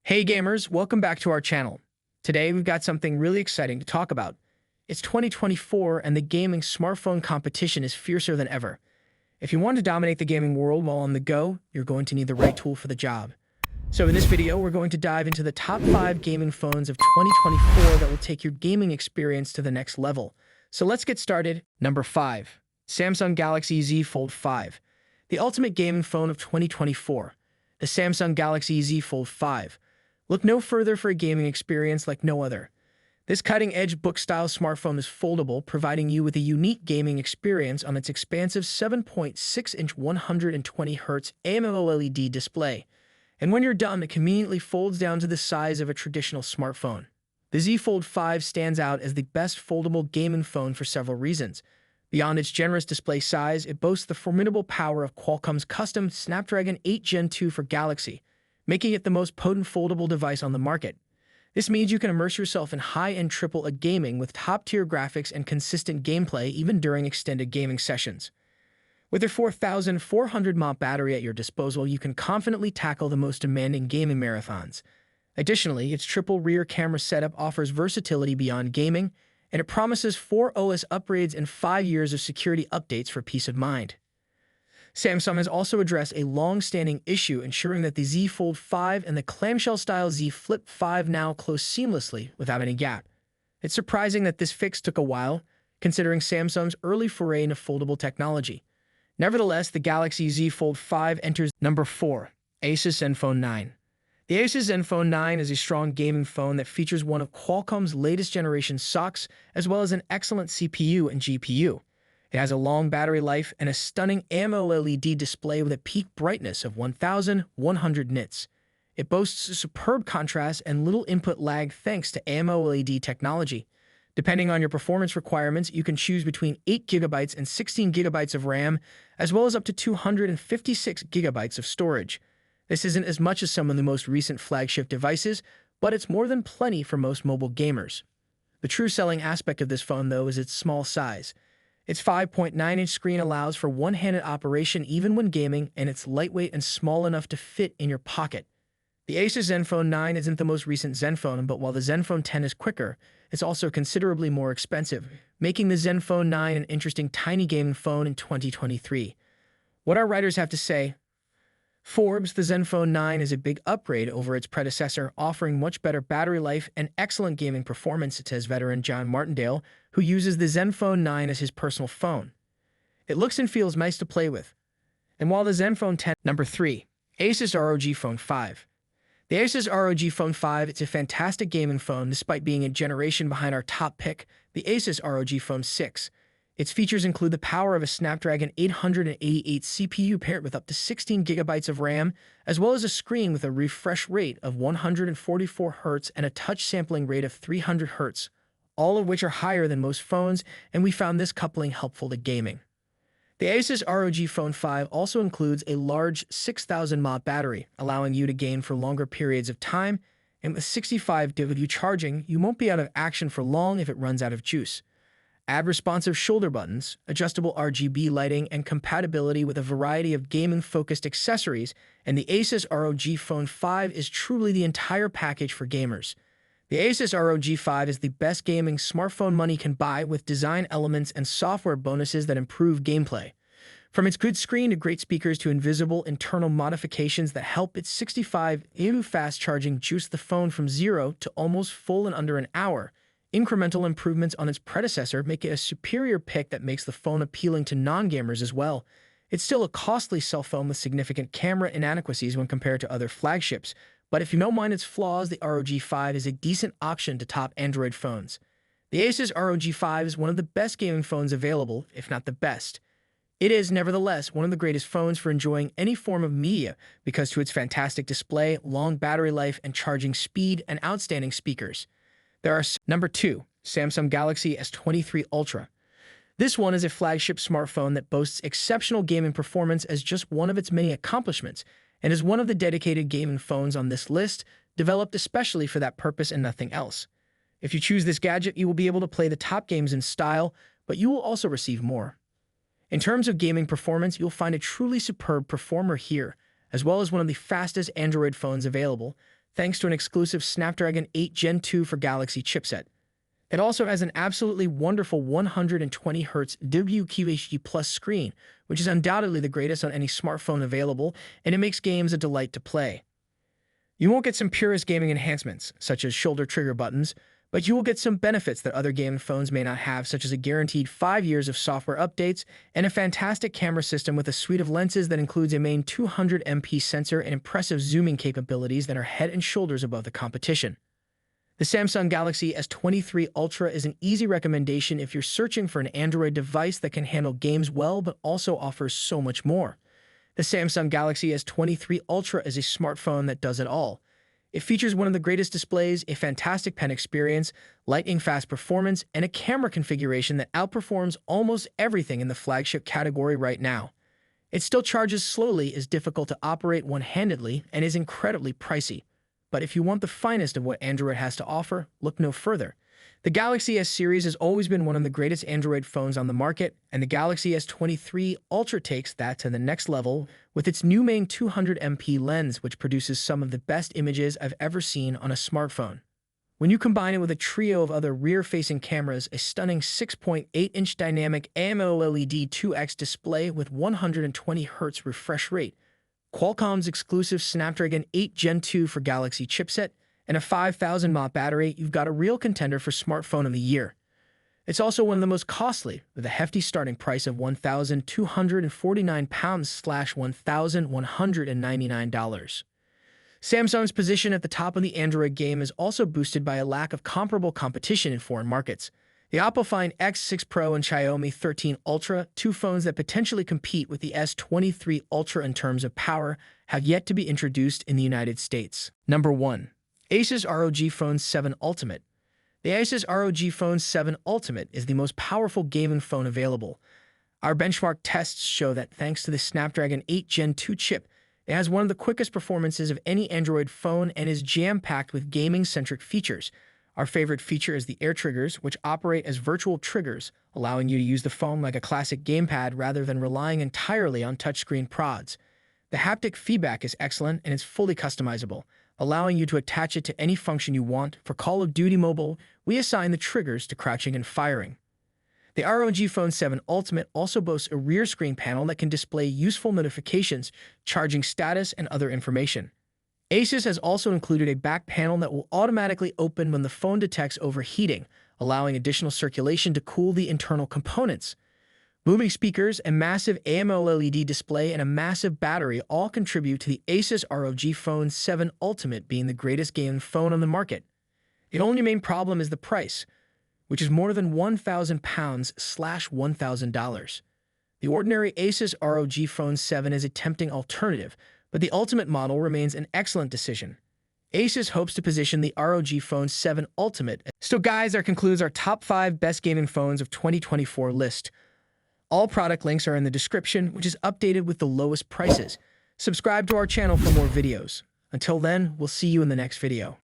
Hey gamers, welcome back to our channel. Today we've got something really exciting to talk about. It's 2024 and the gaming smartphone competition is fiercer than ever. If you want to dominate the gaming world while on the go, you're going to need the right tool for the job. So in this video, we're going to dive into the top 5 gaming phones of 2024 that will take your gaming experience to the next level. So let's get started. Number 5. Samsung Galaxy Z Fold 5. The ultimate gaming phone of 2024. The Samsung Galaxy Z Fold 5. Look no further for a gaming experience like no other. This cutting-edge book-style smartphone is foldable, providing you with a unique gaming experience on its expansive 7.6-inch 120Hz AMOLED display. And when you're done, it conveniently folds down to the size of a traditional smartphone. The Z Fold 5 stands out as the best foldable gaming phone for several reasons. Beyond its generous display size, it boasts the formidable power of Qualcomm's custom Snapdragon 8 Gen 2 for Galaxy, making it the most potent foldable device on the market. This means you can immerse yourself in high-end AAA gaming with top-tier graphics and consistent gameplay even during extended gaming sessions. With your 4,400 mAh battery at your disposal, you can confidently tackle the most demanding gaming marathons. Additionally, its triple rear camera setup offers versatility beyond gaming, and it promises 4 OS upgrades and 5 years of security updates for peace of mind. Samsung has also addressed a long-standing issue, ensuring that the Z Fold 5 and the clamshell-style Z Flip 5 now close seamlessly without any gap. It's surprising that this fix took a while, considering Samsung's early foray into foldable technology. Nevertheless, the Galaxy Z Fold 5 enters number 4, Asus Zenfone 9. The Asus Zenfone 9 is a strong gaming phone that features one of Qualcomm's latest generation SoCs, as well as an excellent CPU and GPU. It has a long battery life and a stunning AMOLED display with a peak brightness of 1,100 nits. It boasts a superb contrast and little input lag thanks to AMOLED technology. Depending on your performance requirements, you can choose between 8GB and 16GB of RAM, as well as up to 256GB of storage. This isn't as much as some of the most recent flagship devices, but it's more than plenty for most mobile gamers. The true selling aspect of this phone, though, is its small size. Its 5.9-inch screen allows for one-handed operation even when gaming, and it's lightweight and small enough to fit in your pocket. The Asus Zenfone 9 isn't the most recent Zenfone, but while the Zenfone 10 is quicker, it's also considerably more expensive, making the Zenfone 9 an interesting tiny gaming phone in 2023. What our writers have to say: Forbes, the Zenfone 9 is a big upgrade over its predecessor, offering much better battery life and excellent gaming performance, says veteran John Martindale, who uses the Zenfone 9 as his personal phone. It looks and feels nice to play with. And while the Zenfone 10... Number 3. Asus ROG Phone 5. The Asus ROG Phone 5 is a fantastic gaming phone despite being a generation behind our top pick, the Asus ROG Phone 6. Its features include the power of a Snapdragon 888 CPU paired with up to 16GB of RAM, as well as a screen with a refresh rate of 144Hz and a touch sampling rate of 300Hz, all of which are higher than most phones, and we found this coupling helpful to gaming. The Asus ROG Phone 5 also includes a large 6,000 mAh battery, allowing you to game for longer periods of time, and with 65W charging, you won't be out of action for long if it runs out of juice. Add responsive shoulder buttons, adjustable RGB lighting, and compatibility with a variety of gaming-focused accessories, and the Asus ROG Phone 5 is truly the entire package for gamers. The Asus ROG 5 is the best gaming smartphone money can buy, with design elements and software bonuses that improve gameplay. From its good screen to great speakers to invisible internal modifications that help its 65W fast charging juice the phone from 0 to almost full in under an hour. Incremental improvements on its predecessor make it a superior pick that makes the phone appealing to non-gamers as well. It's still a costly cell phone with significant camera inadequacies when compared to other flagships, but if you don't mind its flaws, the ROG 5 is a decent option to top Android phones. The Asus ROG 5 is one of the best gaming phones available, if not the best. It is, nevertheless, one of the greatest phones for enjoying any form of media because to its fantastic display, long battery life, and charging speed, and outstanding speakers. There are Number 2, Samsung Galaxy S23 Ultra. This one is a flagship smartphone that boasts exceptional gaming performance as just one of its many accomplishments, and is one of the dedicated gaming phones on this list, developed especially for that purpose and nothing else. If you choose this gadget, you will be able to play the top games in style, but you will also receive more. In terms of gaming performance, you'll find a truly superb performer here, as well as one of the fastest Android phones available, thanks to an exclusive Snapdragon 8 Gen 2 for Galaxy chipset. It also has an absolutely wonderful 120Hz WQHD Plus screen, which is undoubtedly the greatest on any smartphone available, and it makes games a delight to play. You won't get some purist gaming enhancements, such as shoulder trigger buttons, but you will get some benefits that other gaming phones may not have, such as a guaranteed 5 years of software updates and a fantastic camera system with a suite of lenses that includes a main 200MP sensor and impressive zooming capabilities that are head and shoulders above the competition. The Samsung Galaxy S23 Ultra is an easy recommendation if you're searching for an Android device that can handle games well but also offers so much more. The Samsung Galaxy S23 Ultra is a smartphone that does it all. It features one of the greatest displays, a fantastic pen experience, lightning-fast performance, and a camera configuration that outperforms almost everything in the flagship category right now. It still charges slowly, is difficult to operate one-handedly, and is incredibly pricey. But if you want the finest of what Android has to offer, look no further. The Galaxy S series has always been one of the greatest Android phones on the market, and the Galaxy S23 Ultra takes that to the next level with its new main 200MP lens, which produces some of the best images I've ever seen on a smartphone. When you combine it with a trio of other rear-facing cameras, a stunning 6.8-inch dynamic AMOLED 2X display with 120Hz refresh rate, Qualcomm's exclusive Snapdragon 8 Gen 2 for Galaxy chipset, and a 5,000 mAh battery, you've got a real contender for smartphone of the year. It's also one of the most costly, with a hefty starting price of £1,249/$1,199. Samsung's position at the top of the Android game is also boosted by a lack of comparable competition in foreign markets. The Oppo Find X6 Pro and Xiaomi 13 Ultra, two phones that potentially compete with the S23 Ultra in terms of power, have yet to be introduced in the United States. Number 1. Asus ROG Phone 7 Ultimate. The Asus ROG Phone 7 Ultimate is the most powerful gaming phone available. Our benchmark tests show that thanks to the Snapdragon 8 Gen 2 chip, it has one of the quickest performances of any Android phone and is jam-packed with gaming-centric features. Our favorite feature is the air triggers, which operate as virtual triggers, allowing you to use the phone like a classic gamepad rather than relying entirely on touchscreen prods. The haptic feedback is excellent and is fully customizable, allowing you to attach it to any function you want. For Call of Duty Mobile, we assign the triggers to crouching and firing. The ROG Phone 7 Ultimate also boasts a rear screen panel that can display useful notifications, charging status, and other information. Asus has also included a back panel that will automatically open when the phone detects overheating, allowing additional circulation to cool the internal components. Booming speakers, a massive AMOLED display, and a massive battery all contribute to the Asus ROG Phone 7 Ultimate being the greatest gaming phone on the market. The only main problem is the price, which is more than £1,000/$1,000. The ordinary Asus ROG Phone 7 is a tempting alternative, but the Ultimate model remains an excellent decision. Asus hopes to position the ROG Phone 7 Ultimate. So guys, that concludes our top 5 best gaming phones of 2024 list. All product links are in the description, which is updated with the lowest prices. Subscribe to our channel for more videos. Until then, we'll see you in the next video.